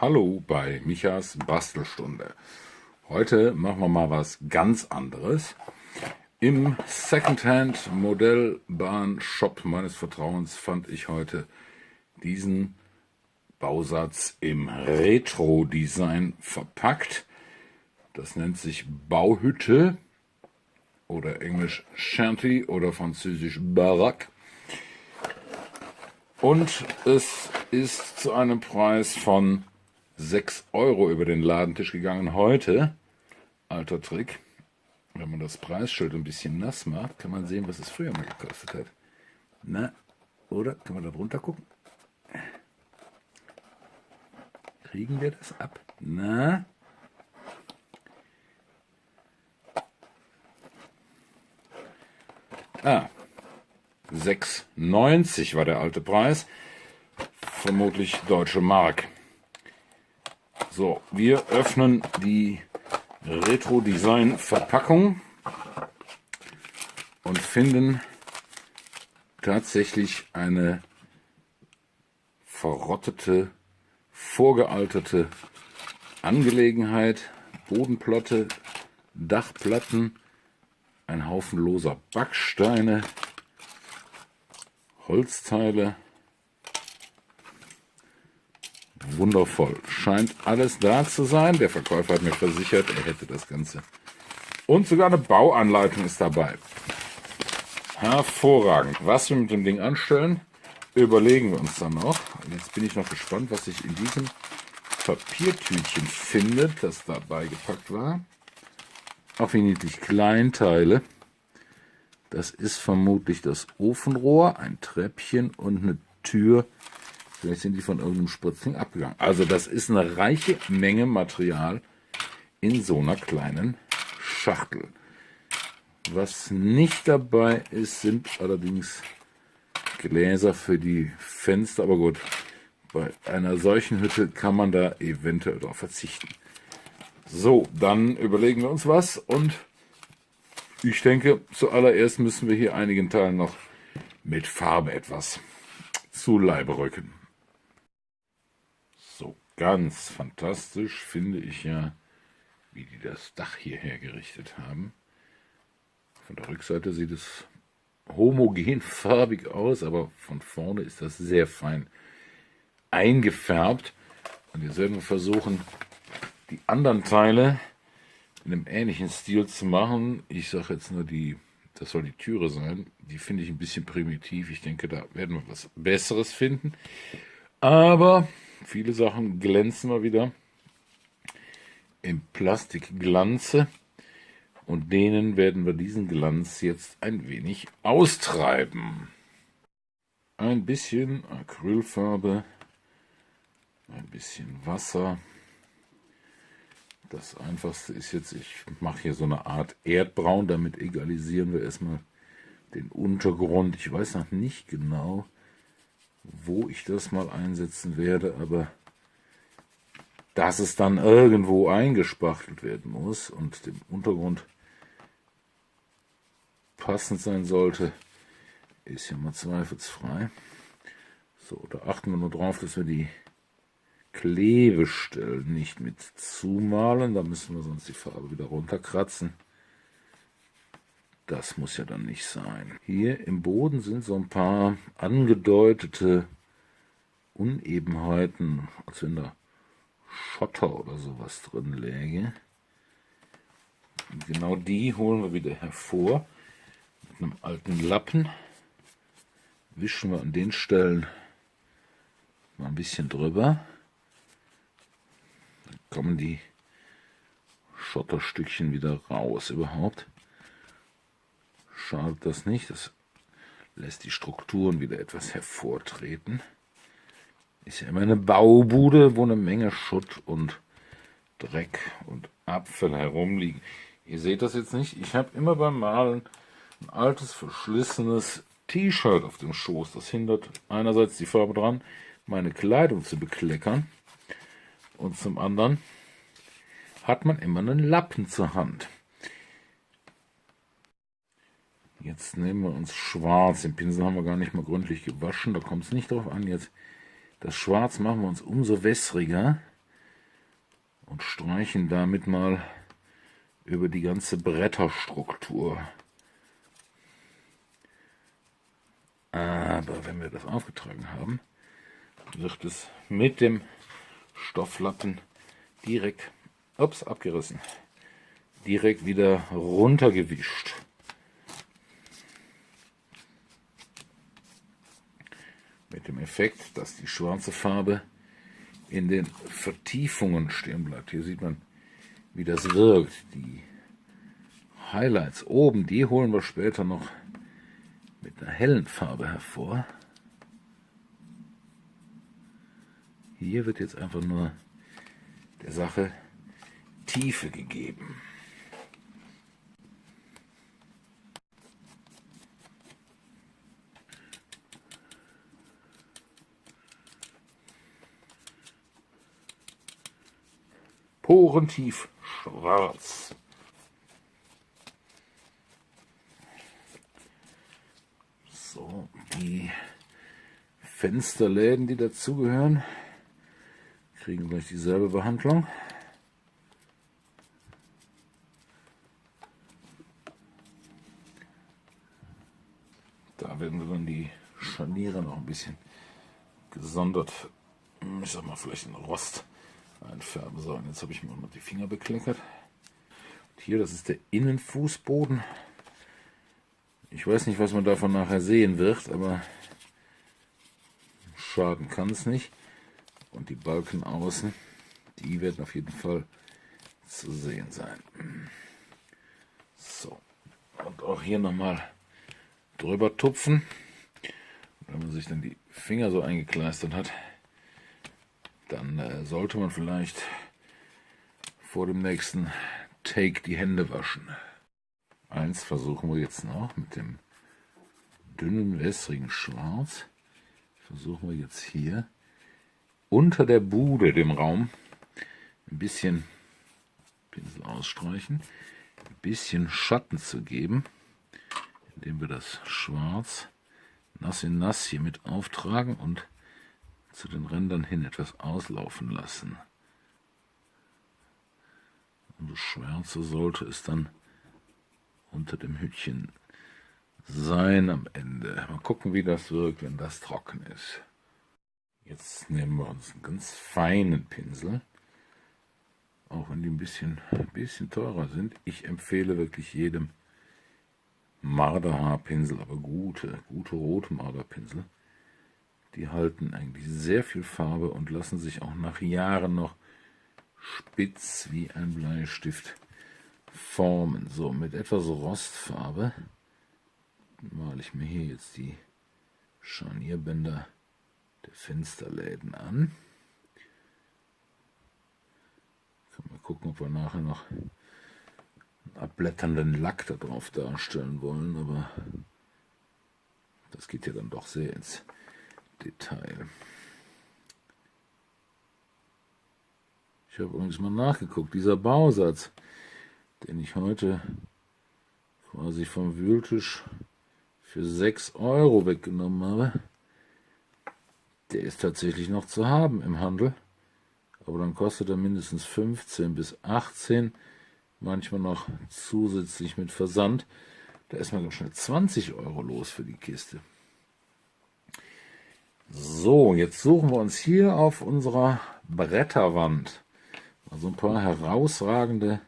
Hallo bei Michas Bastelstunde. Heute machen wir mal was ganz anderes. Im Secondhand Modellbahn-Shop meines Vertrauens fand ich heute diesen Bausatz im Retro-Design verpackt. Das nennt sich Bauhütte oder englisch Shanty oder französisch Baraque. Und es ist zu einem Preis von 6 Euro über den Ladentisch gegangen. Heute, alter Trick, wenn man das Preisschild ein bisschen nass macht, kann man sehen, was es früher mal gekostet hat. Na, oder? Können wir da drunter gucken? Kriegen wir das ab? Na? Ah, 6,90 war der alte Preis. Vermutlich deutsche Mark. So, wir öffnen die Retro-Design-Verpackung und finden tatsächlich eine verrottete, vorgealterte Angelegenheit. Bodenplatte, Dachplatten, ein Haufen loser Backsteine, Holzteile. Wundervoll. Scheint alles da zu sein. Der Verkäufer hat mir versichert, er hätte das Ganze. Und sogar eine Bauanleitung ist dabei. Hervorragend. Was wir mit dem Ding anstellen, überlegen wir uns dann noch. Jetzt bin ich noch gespannt, was sich in diesem Papiertütchen findet, das dabei gepackt war. Auch wie niedlich Kleinteile. Das ist vermutlich das Ofenrohr, ein Treppchen und eine Tür. Vielleicht sind die von irgendeinem Spritzling abgegangen. Also das ist eine reiche Menge Material in so einer kleinen Schachtel. Was nicht dabei ist, sind allerdings Gläser für die Fenster. Aber gut, bei einer solchen Hütte kann man da eventuell darauf verzichten. So, dann überlegen wir uns was. Und ich denke, zuallererst müssen wir hier einigen Teilen noch mit Farbe etwas zu Leibe rücken. So, ganz fantastisch finde ich ja, wie die das Dach hier hergerichtet haben. Von der Rückseite sieht es homogen farbig aus, aber von vorne ist das sehr fein eingefärbt. Und jetzt werden wir versuchen, die anderen Teile in einem ähnlichen Stil zu machen. Ich sage jetzt nur, das soll die Türe sein. Die finde ich ein bisschen primitiv. Ich denke, da werden wir was Besseres finden. Aber viele Sachen glänzen mal wieder im Plastikglanze. Und denen werden wir diesen Glanz jetzt ein wenig austreiben. Ein bisschen Acrylfarbe, ein bisschen Wasser. Das Einfachste ist jetzt, ich mache hier so eine Art Erdbraun, damit egalisieren wir erstmal den Untergrund. Ich weiß noch nicht genau, wo ich das mal einsetzen werde, aber dass es dann irgendwo eingespachtelt werden muss und dem Untergrund passend sein sollte, ist ja mal zweifelsfrei. So, da achten wir nur drauf, dass wir die Klebestellen nicht mit zumalen. Da müssen wir sonst die Farbe wieder runterkratzen. Das muss ja dann nicht sein. Hier im Boden sind so ein paar angedeutete Unebenheiten, als wenn da Schotter oder sowas drin läge. Und genau die holen wir wieder hervor. Mit einem alten Lappen wischen wir an den Stellen mal ein bisschen drüber. Dann kommen die Schotterstückchen wieder raus. Überhaupt schadet das nicht. Das lässt die Strukturen wieder etwas hervortreten. Ist ja immer eine Baubude, wo eine Menge Schutt und Dreck und Abfälle herumliegen. Ihr seht das jetzt nicht. Ich habe immer beim Malen ein altes, verschlissenes T-Shirt auf dem Schoß. Das hindert einerseits die Farbe dran, meine Kleidung zu bekleckern. Und zum anderen hat man immer einen Lappen zur Hand. Jetzt nehmen wir uns Schwarz. Den Pinsel haben wir gar nicht mal gründlich gewaschen. Da kommt es nicht drauf an. Jetzt das Schwarz machen wir uns umso wässriger. und streichen damit mal über die ganze Bretterstruktur. Aber wenn wir das aufgetragen haben, wird es mit dem Stofflappen direkt, abgerissen, direkt wieder runtergewischt. Mit dem Effekt, dass die schwarze Farbe in den Vertiefungen stehen bleibt. Hier sieht man, wie das wirkt. Die Highlights oben, die holen wir später noch mit einer hellen Farbe hervor. Hier wird jetzt einfach nur der Sache Tiefe gegeben. Porentief schwarz. So, die Fensterläden, die dazugehören, kriegen gleich dieselbe Behandlung. Da werden wir dann die Scharniere noch ein bisschen gesondert, ich sag mal, vielleicht in Rost einfärben. So, und jetzt habe ich mir noch die Finger bekleckert. Und hier, das ist der Innenfußboden. Ich weiß nicht, was man davon nachher sehen wird, aber schaden kann es nicht. Und die Balken außen, die werden auf jeden Fall zu sehen sein. So, und auch hier nochmal drüber tupfen. Wenn man sich dann die Finger so eingekleistert hat, dann sollte man vielleicht vor dem nächsten Take die Hände waschen. Eins versuchen wir jetzt noch mit dem dünnen, wässrigen Schwarz. Versuchen wir jetzt hier unter der Bude, dem Raum, ein bisschen Pinsel ausstreichen, ein bisschen Schatten zu geben, indem wir das Schwarz nass in nass hier mit auftragen und zu den Rändern hin etwas auslaufen lassen. Umso schwärzer sollte es dann unter dem Hütchen sein am Ende. Mal gucken, wie das wirkt, wenn das trocken ist. Jetzt nehmen wir uns einen ganz feinen Pinsel, auch wenn die ein bisschen teurer sind. Ich empfehle wirklich jedem Marderhaarpinsel, aber gute rote Marderpinsel. Die halten eigentlich sehr viel Farbe und lassen sich auch nach Jahren noch spitz wie ein Bleistift formen. So, mit etwas Rostfarbe male ich mir hier jetzt die Scharnierbänder der Fensterläden an. Können wir gucken, ob wir nachher noch einen abblätternden Lack da drauf darstellen wollen, aber das geht ja dann doch sehr ins Detail. Ich habe übrigens mal nachgeguckt, dieser Bausatz, den ich heute quasi vom Wühltisch für 6 € weggenommen habe, der ist tatsächlich noch zu haben im Handel, aber dann kostet er mindestens 15 bis 18, manchmal noch zusätzlich mit Versand. Da ist man ganz schnell 20 € los für die Kiste. So, jetzt suchen wir uns hier auf unserer Bretterwand also ein paar herausragende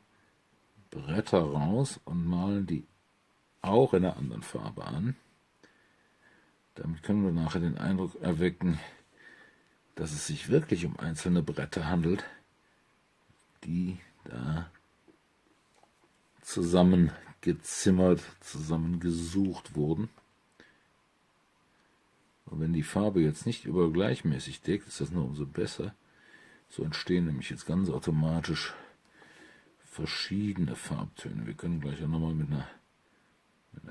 Bretter raus und malen die auch in einer anderen Farbe an. Damit können wir nachher den Eindruck erwecken, dass es sich wirklich um einzelne Bretter handelt, die da zusammengezimmert, zusammengesucht wurden. Und wenn die Farbe jetzt nicht überall gleichmäßig deckt, ist das nur umso besser. So entstehen nämlich jetzt ganz automatisch verschiedene Farbtöne. Wir können gleich auch nochmal mit einer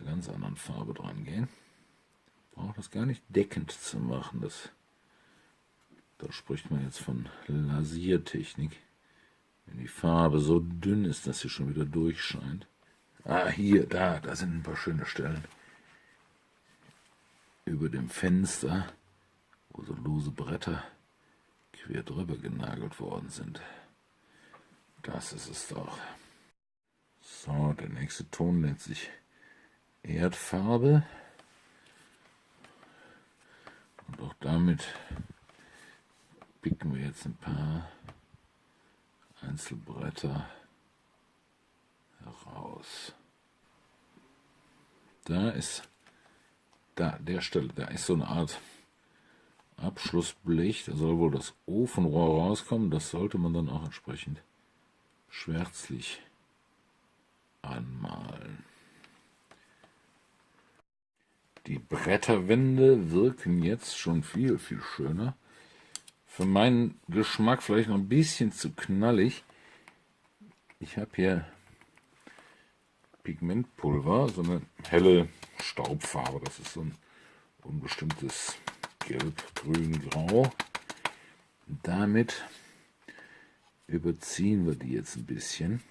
ganz anderen Farbe dran gehen. Braucht das gar nicht deckend zu machen. Da spricht man jetzt von Lasiertechnik. Wenn die Farbe so dünn ist, dass sie schon wieder durchscheint. Hier, da sind ein paar schöne Stellen. Über dem Fenster, wo so lose Bretter quer drüber genagelt worden sind. Das ist es doch. So, der nächste Ton nennt sich Erdfarbe. Und auch damit picken wir jetzt ein paar Einzelbretter heraus. Da ist, der Stelle, da ist so eine Art Abschlussblech, da soll wohl das Ofenrohr rauskommen. Das sollte man dann auch entsprechend schwärzlich anmalen. Die Bretterwände wirken jetzt schon viel, viel schöner. Für meinen Geschmack vielleicht noch ein bisschen zu knallig. Ich habe hier Pigmentpulver, so eine helle Staubfarbe. Das ist so ein unbestimmtes Gelb, Grün, Grau. Damit überziehen wir die jetzt ein bisschen.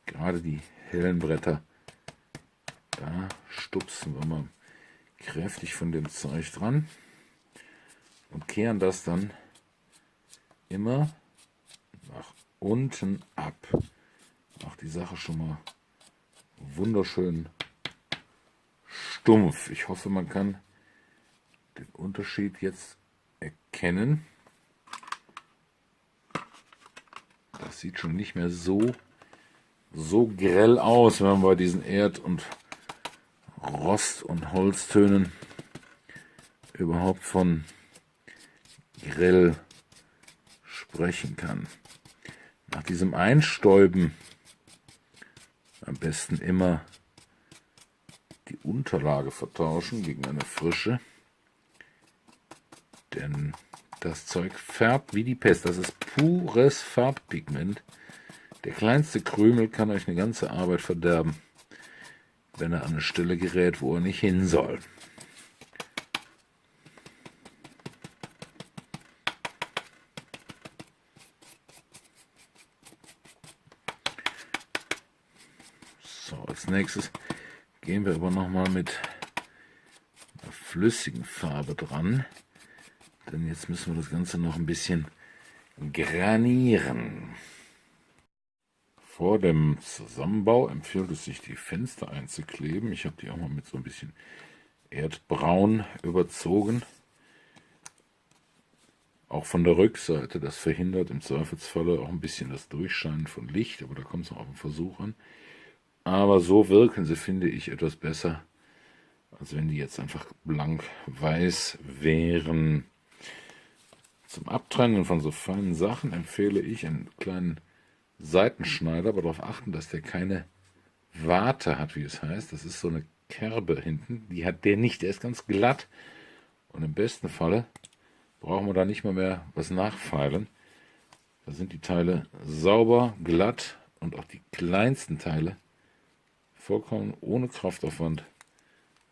Gerade die hellen Bretter, da stupsen wir mal kräftig von dem Zeug dran und kehren das dann immer nach unten ab. Macht die Sache schon mal wunderschön stumpf. Ich hoffe, man kann den Unterschied jetzt erkennen. Das sieht schon nicht mehr so grell aus, wenn man bei diesen Erd- und Rost- und Holztönen überhaupt von grell sprechen kann. Nach diesem Einstäuben am besten immer die Unterlage vertauschen gegen eine frische, denn das Zeug färbt wie die Pest. Das ist pures Farbpigment. Der kleinste Krümel kann euch eine ganze Arbeit verderben, wenn er an eine Stelle gerät, wo er nicht hin soll. So, als nächstes gehen wir aber nochmal mit einer flüssigen Farbe dran, denn jetzt müssen wir das Ganze noch ein bisschen granieren. Vor dem Zusammenbau empfiehlt es sich, die Fenster einzukleben. Ich habe die auch mal mit so ein bisschen Erdbraun überzogen. Auch von der Rückseite, das verhindert im Zweifelsfalle auch ein bisschen das Durchscheinen von Licht, aber da kommt es auch auf den Versuch an. Aber so wirken sie, finde ich, etwas besser, als wenn die jetzt einfach blank weiß wären. Zum Abtrennen von so feinen Sachen empfehle ich einen kleinen Seitenschneider, aber darauf achten, dass der keine Warte hat, wie es heißt. Das ist so eine Kerbe hinten, die hat der nicht, der ist ganz glatt. Und im besten Falle brauchen wir da nicht mal mehr was nachfeilen. Da sind die Teile sauber, glatt und auch die kleinsten Teile vollkommen ohne Kraftaufwand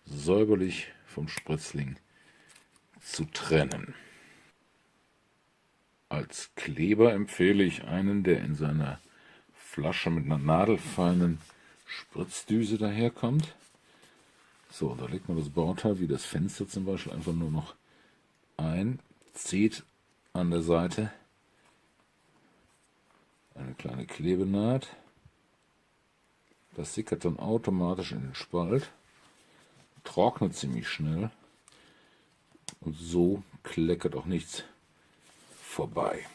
säuberlich vom Spritzling zu trennen. Als Kleber empfehle ich einen, der in seiner Flasche mit einer nadelfeinen Spritzdüse daherkommt. So, da legt man das Bauteil, wie das Fenster zum Beispiel, einfach nur noch ein, zieht an der Seite eine kleine Klebenaht. Das sickert dann automatisch in den Spalt, trocknet ziemlich schnell und so kleckert auch nichts vorbei.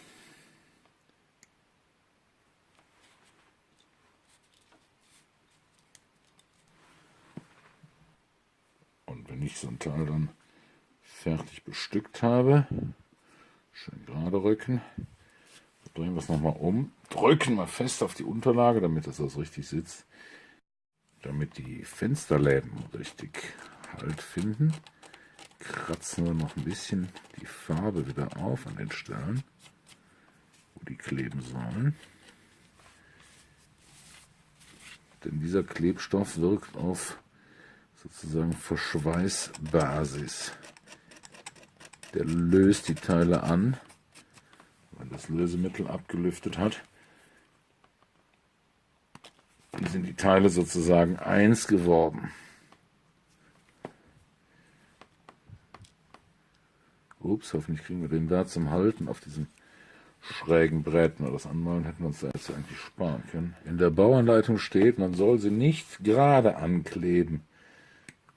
Und wenn ich so ein Teil dann fertig bestückt habe, schön gerade rücken, drehen wir es nochmal um, drücken wir fest auf die Unterlage, damit das richtig sitzt, damit die Fensterläden richtig Halt finden. Kratzen wir noch ein bisschen die Farbe wieder auf an den Stellen, wo die kleben sollen. Denn dieser Klebstoff wirkt auf sozusagen Verschweißbasis. Der löst die Teile an, wenn das Lösemittel abgelüftet hat. Dann sind die Teile sozusagen eins geworden. Ups, hoffentlich kriegen wir den da zum Halten auf diesem schrägen Bräten. Das Anmalen hätten wir uns da jetzt eigentlich sparen können. In der Bauanleitung steht, man soll sie nicht gerade ankleben.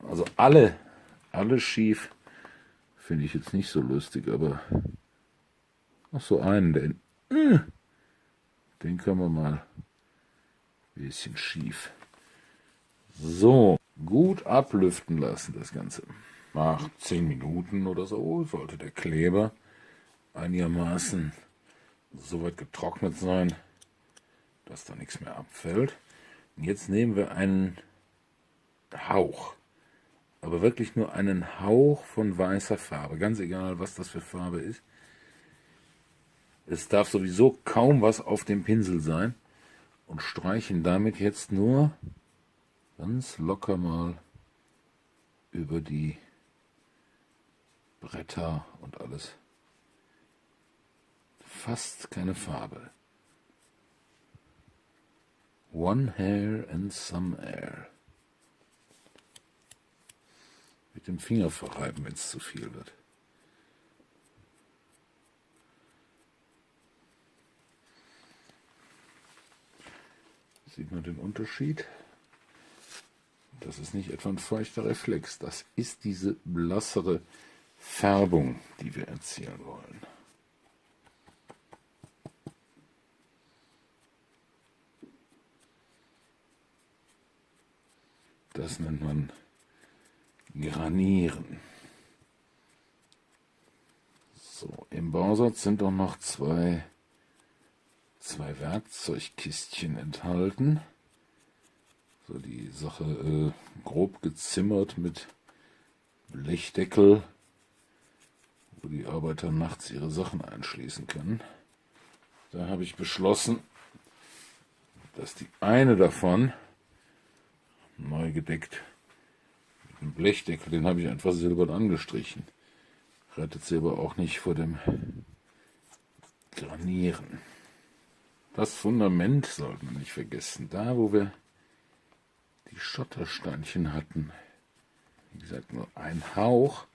Also alle schief finde ich jetzt nicht so lustig, aber noch so einen, den können wir mal ein bisschen schief. So, gut ablüften lassen das Ganze. Nach 10 Minuten oder so sollte der Kleber einigermaßen so weit getrocknet sein, dass da nichts mehr abfällt. Und jetzt nehmen wir einen Hauch, aber wirklich nur einen Hauch von weißer Farbe, ganz egal, was das für Farbe ist. Es darf sowieso kaum was auf dem Pinsel sein und streichen damit jetzt nur ganz locker mal über die Bretter und alles. Fast keine Farbe. One hair and some air. Mit dem Finger verreiben, wenn es zu viel wird. Sieht man den Unterschied? Das ist nicht etwa ein feuchter Reflex, das ist diese blassere Färbung, die wir erzielen wollen. Das nennt man Granieren. So, im Bausatz sind auch noch zwei Werkzeugkistchen enthalten. So die Sache grob gezimmert mit Blechdeckel, wo die Arbeiter nachts ihre Sachen einschließen können. Da habe ich beschlossen, dass die eine davon neu gedeckt mit einem Blechdeckel, den habe ich einfach silbern angestrichen. Rettet sie aber auch nicht vor dem Granieren. Das Fundament sollten wir nicht vergessen. Da, wo wir die Schottersteinchen hatten, wie gesagt, nur ein Hauch,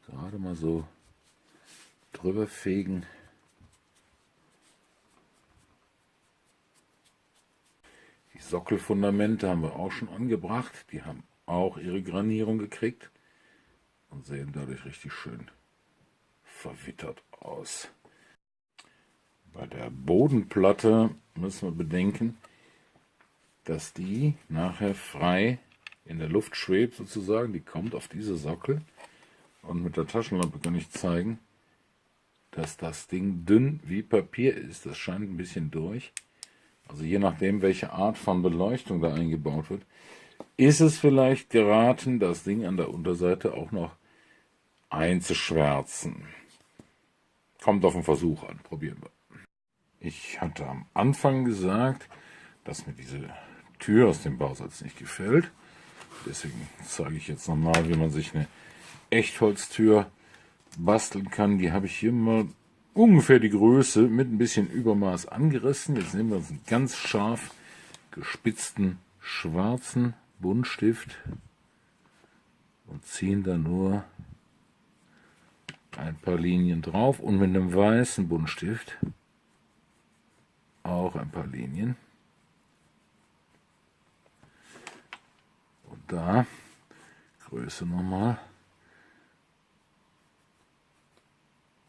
gerade mal so drüber fegen. Die Sockelfundamente haben wir auch schon angebracht. Die haben auch ihre Granierung gekriegt und sehen dadurch richtig schön verwittert aus. Bei der Bodenplatte müssen wir bedenken, dass die nachher frei in der Luft schwebt sozusagen. Die kommt auf diese Sockel. Und mit der Taschenlampe kann ich zeigen, dass das Ding dünn wie Papier ist. Das scheint ein bisschen durch. Also je nachdem, welche Art von Beleuchtung da eingebaut wird, ist es vielleicht geraten, das Ding an der Unterseite auch noch einzuschwärzen. Kommt auf den Versuch an. Probieren wir. Ich hatte am Anfang gesagt, dass mir diese Tür aus dem Bausatz nicht gefällt. Deswegen zeige ich jetzt nochmal, wie man sich eine Echtholztür basteln kann. Die habe ich hier mal ungefähr die Größe mit ein bisschen Übermaß angerissen. Jetzt nehmen wir uns einen ganz scharf gespitzten schwarzen Buntstift und ziehen da nur ein paar Linien drauf und mit einem weißen Buntstift auch ein paar Linien. Und da, Größe nochmal,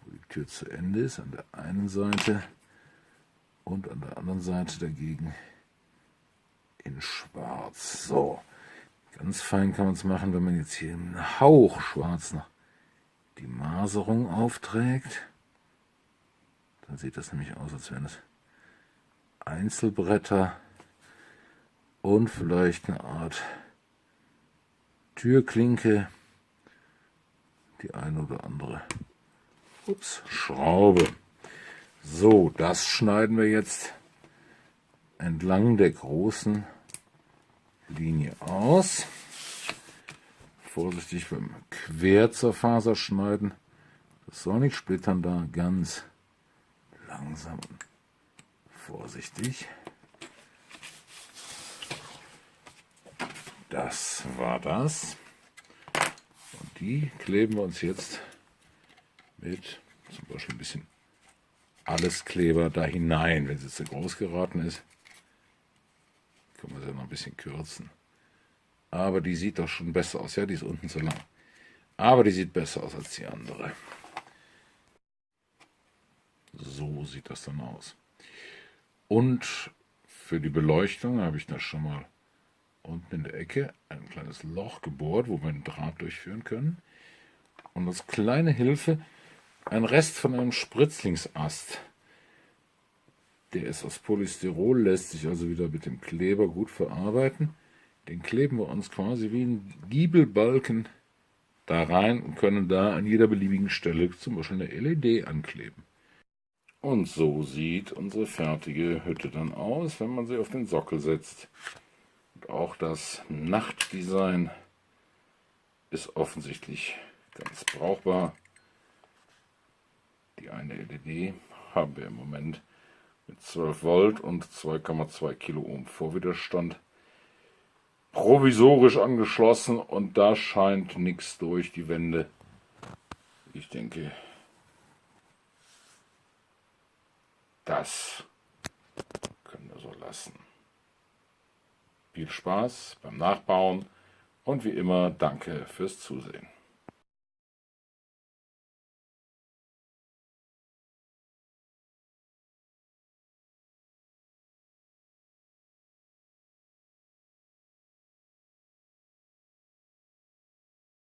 wo die Tür zu Ende ist, an der einen Seite und an der anderen Seite dagegen in schwarz. So, ganz fein kann man es machen, wenn man jetzt hier einen Hauch schwarz noch die Maserung aufträgt. Dann sieht das nämlich aus, als wären es Einzelbretter und vielleicht eine Art Türklinke, die eine oder andere Schraube. So, das schneiden wir jetzt entlang der großen Linie aus. Vorsichtig beim Querzerfaser schneiden. Das soll nicht splittern, da ganz langsam und vorsichtig. Das war das. Und die kleben wir uns jetzt mit zum Beispiel ein bisschen alles Kleber da hinein. Wenn sie zu groß geraten ist, können wir sie noch ein bisschen kürzen. Aber die sieht doch schon besser aus. Ja, die ist unten zu lang. Aber die sieht besser aus als die andere. So sieht das dann aus. Und für die Beleuchtung habe ich da schon mal unten in der Ecke ein kleines Loch gebohrt, wo wir einen Draht durchführen können. Und als kleine Hilfe ein Rest von einem Spritzlingsast. Der ist aus Polystyrol, lässt sich also wieder mit dem Kleber gut verarbeiten. Den kleben wir uns quasi wie ein Giebelbalken da rein und können da an jeder beliebigen Stelle zum Beispiel eine LED ankleben. Und so sieht unsere fertige Hütte dann aus, wenn man sie auf den Sockel setzt. Und auch das Nachtdesign ist offensichtlich ganz brauchbar. Die eine LED haben wir im Moment mit 12 Volt und 2,2 Kiloohm Vorwiderstand provisorisch angeschlossen und da scheint nichts durch die Wände. Ich denke, das können wir so lassen. Viel Spaß beim Nachbauen und wie immer danke fürs Zusehen.